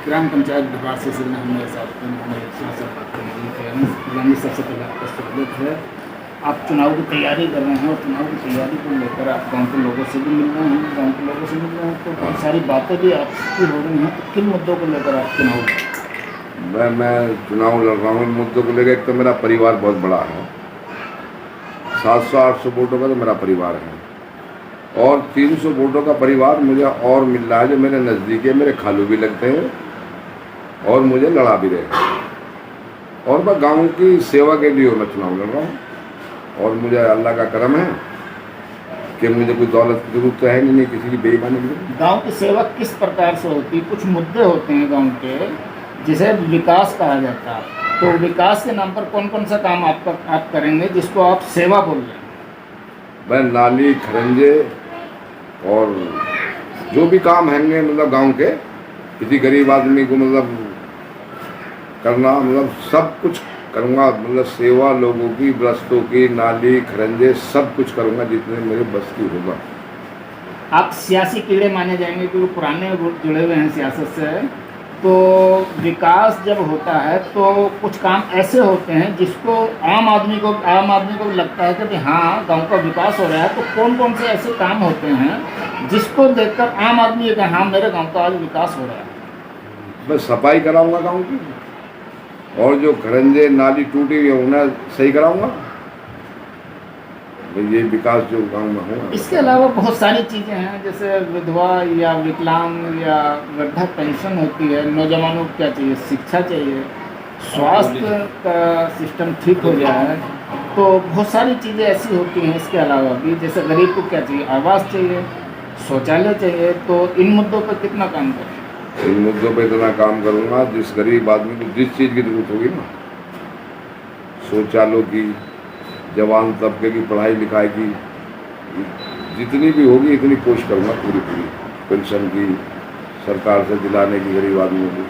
ग्राम पंचायत विकास से हमने सबसे पहले आपका स्वागत है। आप चुनाव की तैयारी कर रहे हैं और चुनाव की तैयारी को लेकर आप गांव के लोगों से भी मिल रहे हैं, तो बहुत सारी बातें भी आपकी हो रही हैं। तो किन मुद्दों को लेकर आप चुनाव? मैं चुनाव लड़ रहा हूँ इन मुद्दों को लेकर। एक तो मेरा परिवार बहुत बड़ा है, 700-800 वोटों का तो मेरा परिवार है, और 300 वोटों का परिवार मुझे और मिल रहा है जो मेरे नज़दीक है। मेरे खालू भी लगते हैं और मुझे लड़ा भी रहे हैं, और मैं गांव की सेवा के लिए मैं चुनाव लड़ रहा हूँ। और मुझे अल्लाह का करम है कि मुझे कोई दौलत की जरूरत तो है नहीं, किसी की बेईमानी की। गांव की सेवा किस प्रकार से होती है? कुछ मुद्दे होते हैं गांव के जिसे विकास कहा जाता है, तो विकास के नाम पर कौन कौन सा काम आप करेंगे जिसको आप सेवा बोल रहे हैं? मैं नाली खरंजे और जो भी काम हैंगे मतलब गांव के किसी गरीब आदमी को मतलब करना, मतलब सब कुछ करूँगा। मतलब सेवा लोगों की, व्रस्तों की, नाली खरंजे सब कुछ करूँगा जितने मेरे बस की होगा। आप सियासी कीड़े माने जाएंगे क्योंकि पुराने जुड़े हुए हैं सियासत से। तो विकास जब होता है तो कुछ काम ऐसे होते हैं जिसको आम आदमी को भी लगता है कि हाँ गांव का विकास हो रहा है। तो कौन कौन से ऐसे काम होते हैं जिसको देखकर आम आदमी ये कहे हाँ मेरे गांव का आज विकास हो रहा है? मैं सफाई कराऊंगा गांव की, और जो खरंजे नाली टूटी हुई है उन्हें सही कराऊंगा। ये विकास जो गांव में हुआ। इसके अलावा बहुत सारी चीज़ें हैं, जैसे विधवा या विकलांग या वृद्धा पेंशन होती है। नौजवानों को क्या चाहिए? शिक्षा चाहिए, स्वास्थ्य का सिस्टम ठीक हो जाए। तो बहुत सारी चीज़ें ऐसी होती हैं। इसके अलावा भी जैसे गरीब को क्या चाहिए? आवास चाहिए, शौचालय चाहिए। तो इन मुद्दों पर कितना काम करें? इन मुद्दों पर इतना काम करूंगा जिस गरीब आदमी को जिस चीज़ की जरूरत होगी ना, शौचालयों की, जवान तबके की पढ़ाई लिखाई की, जितनी भी होगी इतनी कोशिश करूँगा पूरी पेंशन की सरकार से दिलाने की गरीब आदमियों को,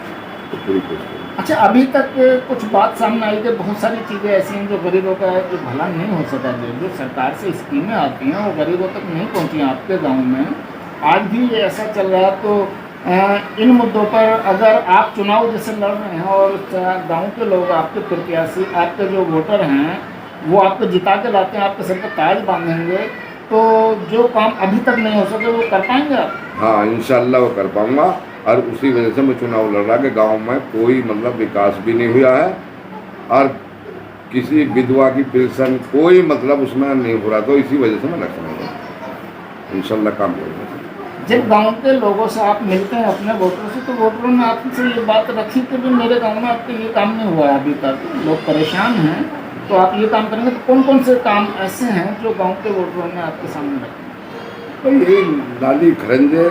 तो पूरी कोशिश करूँगा। अच्छा, अभी तक कुछ बात सामने आई कि बहुत सारी चीज़ें ऐसी हैं जो गरीबों का जो भला नहीं हो सका। जो सरकार से स्कीमें आती हैं वो गरीबों तक नहीं पहुँची हैं। आपके गाँव में आज भी ये ऐसा चल रहा है। तो इन मुद्दों पर अगर आप चुनाव जैसे लड़ रहे हैं और गांव के लोग, आपके प्रत्याशी, आपके जो वोटर हैं वो आपको जिता के लाते हैं, आपके सर पर ताज बांधेंगे, तो जो काम अभी तक नहीं हो सके वो कर पाएंगे आप? हाँ, इंशाल्लाह वो कर पाऊंगा। और उसी वजह से मैं चुनाव लड़ रहा कि गांव में कोई मतलब विकास भी नहीं हुआ है, और किसी विधवा की पेंशन कोई मतलब उसमें नहीं हो रहा। तो इसी वजह से मैं लड़ रहा हूँ, इंशाल्लाह काम करूँगा। जब गांव के लोगों से आप मिलते हैं अपने वोटरों से, तो वोटरों ने आपसे ये बात रखी कि भी मेरे गांव में आपके ये काम नहीं हुआ है, अभी तक लोग परेशान हैं, तो आप ये काम करेंगे। तो कौन कौन से काम ऐसे हैं जो गांव के वोटरों ने आपके सामने रखे? तो ये नाली खरंजे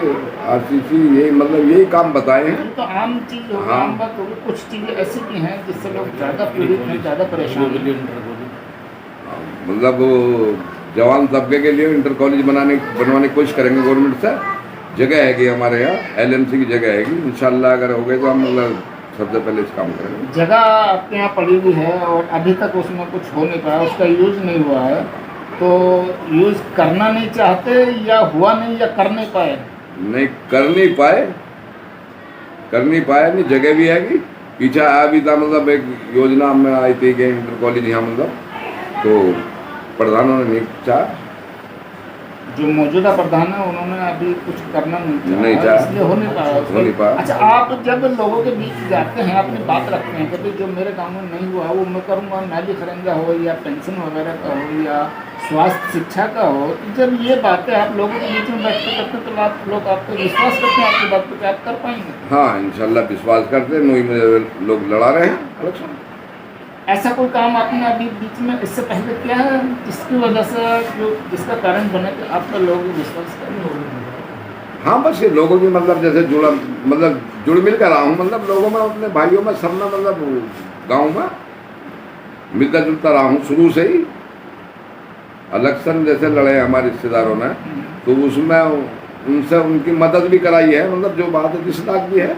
आरसीसी ये मतलब यही काम बताए हैं। तो आम चीज़ होगी, हाँ। आम बात होगी। कुछ चीज़ें ऐसी भी हैं जिससे लोग ज़्यादा पीड़ित हैं, ज़्यादा परेशान हैं। मतलब जवान तबके के लिए इंटर कॉलेज बनवाने की कोशिश करेंगे गवर्नमेंट से। जगह हैगी हमारे यहाँ, LMC की जगह हैगी। इंशाल्लाह अगर हो गए तो हम मतलब सबसे पहले इस काम करेंगे। जगह आपके यहाँ पड़ी हुई है और अभी तक उसमें कुछ हो नहीं पाया, उसका यूज़ नहीं हुआ है। तो यूज़ करना नहीं चाहते या हुआ नहीं या कर नहीं पाए? नहीं कर नहीं पाए, नहीं जगह भी हैगी। पीछे आया भी था, मतलब एक योजना में आई थी कि इंटर कॉलेज यहाँ मतलब, तो प्रधानों ने नहीं चाहा। जो मौजूदा प्रधान है उन्होंने अभी कुछ करना नहीं चाहा, इसलिए हो नहीं पाया। अच्छा, आप जब लोगों के बीच जाते हैं, अपनी बात रखते हैं कि जो मेरे गांव में नहीं हुआ वो मैं करूँगा, नाली खरंजा हो या पेंशन वगैरह का हो या स्वास्थ्य शिक्षा का हो, तो जब ये बातें आप लोगों के बीच में बैठते करते तो आप लोग आपको विश्वास करते हैं आपकी बात पर, आप कर पाएंगे? हाँ, इंशाल्लाह विश्वास करते हैं। नहीं मुझे लोग लड़ा रहे हैं इलेक्शन। ऐसा कोई काम आपने अभी बीच में इससे पहले किया है जिसकी वजह से जिसका कारण बने कि आपका लोग विश्वास करें? हाँ, बस ये लोगों की मतलब जैसे जुड़ मिल कर रहा हूँ, मतलब लोगों में, अपने भाइयों में, सब में, मतलब गाँव में मिलता जुलता रहा हूँ शुरू से ही। इलेक्शन जैसे लड़े हमारे रिश्तेदारों ने, तो उसमें उनसे उनकी मदद भी कराई है। मतलब जो बात है जिस लाख भी है,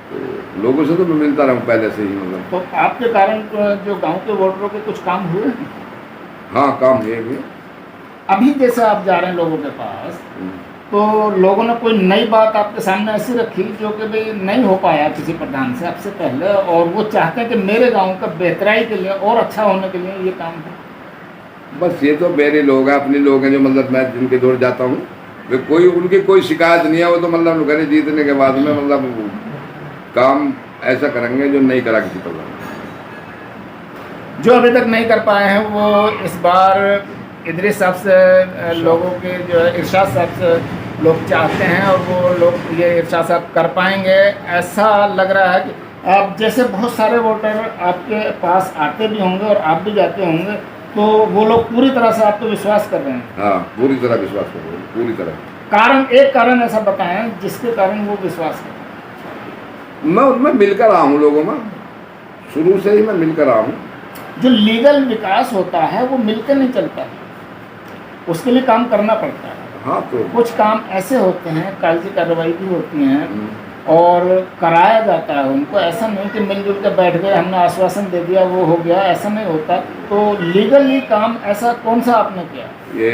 तो लोगों से तो मैं मिलता रहूँ पहले से ही। मतलब तो आपके कारण जो गांव के वोटरों के कुछ काम हुए? हाँ, काम हुए भी। अभी जैसे आप जा रहे हैं लोगों के पास, तो लोगों ने कोई नई बात आपके सामने ऐसी रखी जो कि भाई नहीं हो पाया किसी प्रधान से आपसे पहले, और वो चाहते हैं कि मेरे गांव का बेहतराई के लिए और अच्छा होने के लिए ये काम है? बस ये तो मेरे लोग हैं, अपने लोग हैं, जो मतलब मैं जिनके दूर जाता हूँ, वे कोई उनकी कोई शिकायत नहीं है। वो तो मतलब घर जीतने के बाद में मतलब काम ऐसा करेंगे जो नहीं करा किसी प्रधान। जो अभी तक नहीं कर पाए हैं वो इस बार इदरीस साहब से लोगों के जो है इरशाद साहब से लोग चाहते हैं, और वो लोग ये इरशाद साहब कर पाएंगे ऐसा लग रहा है। कि आप जैसे बहुत सारे वोटर आपके पास आते भी होंगे और आप भी जाते होंगे, तो वो लोग पूरी तरह से आप तो विश्वास कर रहे हैं? हाँ, पूरी तरह विश्वास कर रहे हैं, पूरी तरह। कारण, एक कारण ऐसा बताएं जिसके कारण वो विश्वास करें। मैं उनमें मिलकर रहा हूँ, लोगों में शुरू से ही मैं मिलकर रहा हूँ। जो लीगल विकास होता है वो मिलकर नहीं चलता है, उसके लिए काम करना पड़ता है। हाँ, तो कुछ काम ऐसे होते हैं, कागजी कार्रवाई भी होती हैं और कराया जाता है उनको। ऐसा नहीं कि मिलजुल कर बैठ गए, हमने आश्वासन दे दिया वो हो गया, ऐसा नहीं होता। तो लीगली काम ऐसा कौन सा आपने किया? ये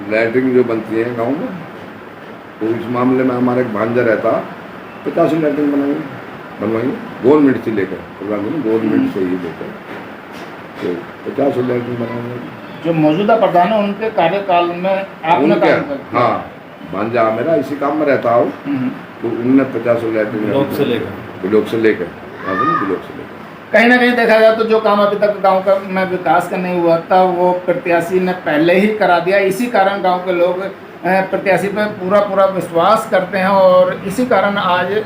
लैटरिन जो बनती है गांव में, तो इस मामले में हमारा एक भांजा रहता, 50 लैटरिन बनवाएंगे गवर्नमेंट से लेकर, गवर्नमेंट से ही लेकर, तो 50 लैटरिन बनाएंगे। जो मौजूदा प्रधान है उनके कार्यकाल में आपने काम किया? हाँ, भांजा मेरा इसी काम में रहता हो, तो उनने 50 लैटरिन ब्लॉक से लेकर कहीं ना कहीं देखा जाए तो जो काम अभी तक गांव का में विकास का नहीं हुआ था वो प्रत्याशी ने पहले ही करा दिया। इसी कारण गांव के लोग प्रत्याशी पर पूरा विश्वास करते हैं, और इसी कारण आज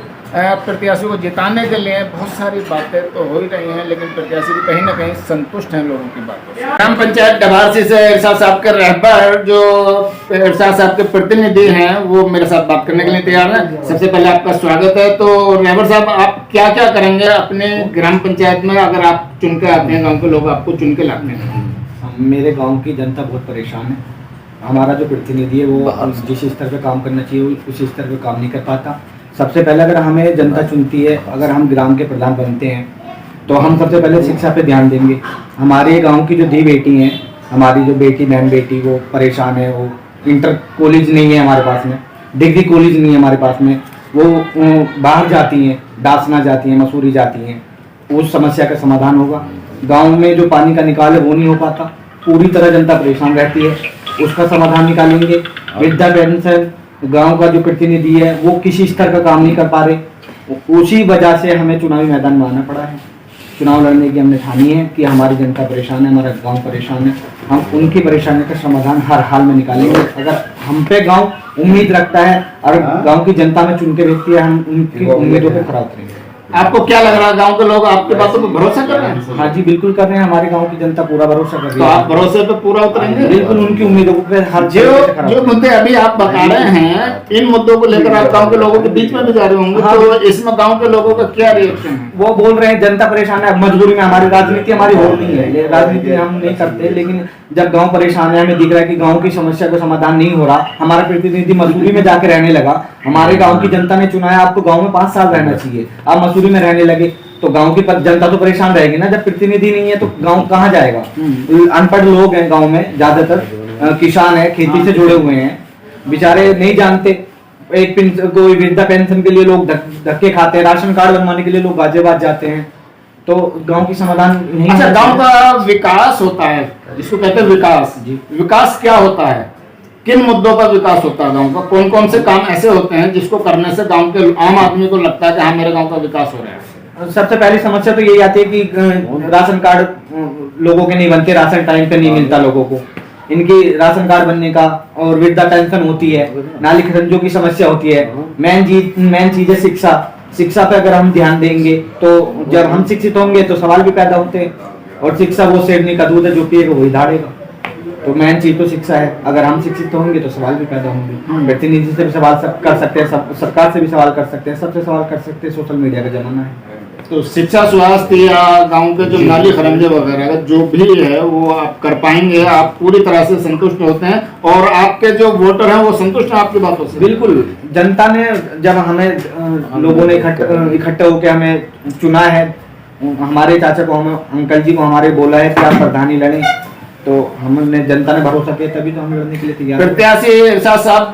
प्रत्याशी को जिताने के लिए बहुत सारी बातें तो हो ही रही हैं, लेकिन प्रत्याशी भी कहीं ना कहीं संतुष्ट हैं लोगों की बातों से। ग्राम पंचायत डभारसी से इरशाद साहब के रहबर, जो इरशाद साहब के प्रतिनिधि हैं, वो मेरे साथ बात करने के लिए तैयार हैं। सबसे पहले आपका स्वागत है। तो रहबर साहब, आप क्या क्या करेंगे अपने ग्राम पंचायत में अगर आप चुन के आते हैं, गाँव के लोग आपको चुन के लाते हैं? मेरे गाँव की जनता बहुत परेशान है। हमारा जो प्रतिनिधि है वो जिस स्तर पर काम करना चाहिए उस स्तर पर काम नहीं कर पाता। सबसे पहले अगर हमें जनता चुनती है, अगर हम ग्राम के प्रधान बनते हैं, तो हम सबसे पहले शिक्षा पे ध्यान देंगे। हमारे गांव की जो दी बेटी हैं, हमारी जो बेटी बहन बेटी वो परेशान है। वो इंटर कॉलेज नहीं है हमारे पास में, डिग्री कॉलेज नहीं है हमारे पास में, वो बाहर जाती हैं, डासना जाती हैं, मसूरी जाती हैं। उस समस्या का समाधान होगा। गाँव में जो पानी का निकाल है वो नहीं हो पाता, पूरी तरह जनता परेशान रहती है, उसका समाधान निकालेंगे। वृद्धा पेंशन, गांव का जो प्रतिनिधि है वो किसी स्तर का काम नहीं कर पा रहे, उसी वजह से हमें चुनावी मैदान में आना पड़ा है। चुनाव लड़ने की हमने ठानी है कि हमारी जनता परेशान है, हमारा गांव परेशान है, हम उनकी परेशानी का समाधान हर हाल में निकालेंगे। अगर हम पे गांव उम्मीद रखता है और गांव की जनता में चुन के भेजती है, हम उनकी उम्मीदों पर खरा उतरेंगे। आपको क्या लग रहा है, गांव के लोग आपकी बातों पर भरोसा कर रहे हैं? हाँ जी, बिल्कुल कर रहे हैं। हमारे गांव की जनता पूरा भरोसा कर रही है। तो आप भरोसे पे पूरा उतरेंगे? बिल्कुल, उनकी उम्मीदों पे हर जो मुद्दे अभी आप बता रहे हैं, इन मुद्दों को लेकर आप गांव के लोगों के बीच में भी जा रहे होंगे। हाँ, तो इसमें गांव के लोगों का क्या रिएक्शन है? वो बोल रहे हैं जनता परेशान है, मजबूरी में। हमारी राजनीति हमारी हो नहीं है, ये राजनीति हम नहीं करते, लेकिन जब गांव परेशान है, हमें दिख रहा है कि गांव की समस्या को समाधान नहीं हो रहा, हमारा प्रतिनिधि मसूरी में जाके रहने लगा। हमारे गांव की जनता ने चुना है, आपको गांव में 5 साल रहना चाहिए, आप मसूरी में रहने लगे, तो गांव की जनता तो परेशान रहेगी ना। जब प्रतिनिधि नहीं है तो गांव कहाँ जाएगा? अनपढ़ लोग हैं गांव में, ज्यादातर किसान है, खेती से जुड़े हुए हैं, बेचारे नहीं जानते। एक कोई वृद्धा पेंशन के लिए लोग धक्के खाते हैं, राशन कार्ड बनवाने के लिए लोग गाजियाबाद जाते हैं, तो गांव की समाधान नहीं। अच्छा, गांव का विकास होता है जिसको कहते हैं विकास जी, विकास क्या होता है? किन मुद्दों पर विकास होता है गांव का? कौन कौन से काम ऐसे होते हैं जिसको करने से गांव के आम आदमी को लगता है कि हाँ, मेरे गांव का विकास हो रहा है? सबसे पहली समस्या तो यही आती है कि राशन कार्ड लोगों के नहीं बनते, राशन टाइम पे नहीं मिलता लोगों को। इनकी राशन कार्ड बनने का, और वृद्धा पेंशन होती है, नाली खरंजों की समस्या होती है। मेन चीज है शिक्षा। शिक्षा पे अगर हम ध्यान देंगे तो जब हम शिक्षित होंगे तो सवाल भी पैदा होते हैं, और शिक्षा वो शेरनी का दूध है, जो पिएगा वही धाड़ेगा। तो मेन चीज तो शिक्षा है। अगर हम शिक्षित होंगे तो सवाल भी पैदा होंगे। प्रतिनिधि से भी सवाल कर सकते हैं, सरकार से भी सवाल कर सकते हैं, सबसे सवाल कर सकते हैं। सोशल मीडिया का जमाना है। तो शिक्षा, स्वास्थ्य या गांव के जो नाली खरंजे वगैरह जो भी है वो आप कर पाएंगे? आप पूरी तरह से संतुष्ट होते हैं और आपके जो वोटर हैं वो संतुष्ट हैं आपकी बातों से? बिल्कुल। जनता ने जब हमें लोगों ने इकट्ठे होकर हमें चुना है, हमारे चाचा को, हम अंकल जी को हमारे बोला है कि आप प्रधानी लड़ें, तो तो हमने जनता ने भरोसा किया तभी तो हम लड़ने के लिए तैयार हैं। प्रत्याशी इरशाद साहब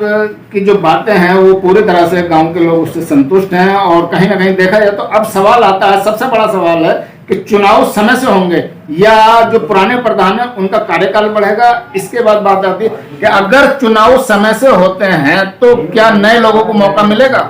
की जो बातें हैं वो पूरी तरह से गांव के लोग उससे संतुष्ट हैं, और कहीं ना कहीं देखा जाए तो अब सवाल आता है, सबसे बड़ा सवाल है कि चुनाव समय से होंगे या जो पुराने प्रधान है उनका कार्यकाल बढ़ेगा। इसके बाद बात आती है कि अगर चुनाव समय से होते हैं तो क्या नए लोगों को मौका मिलेगा।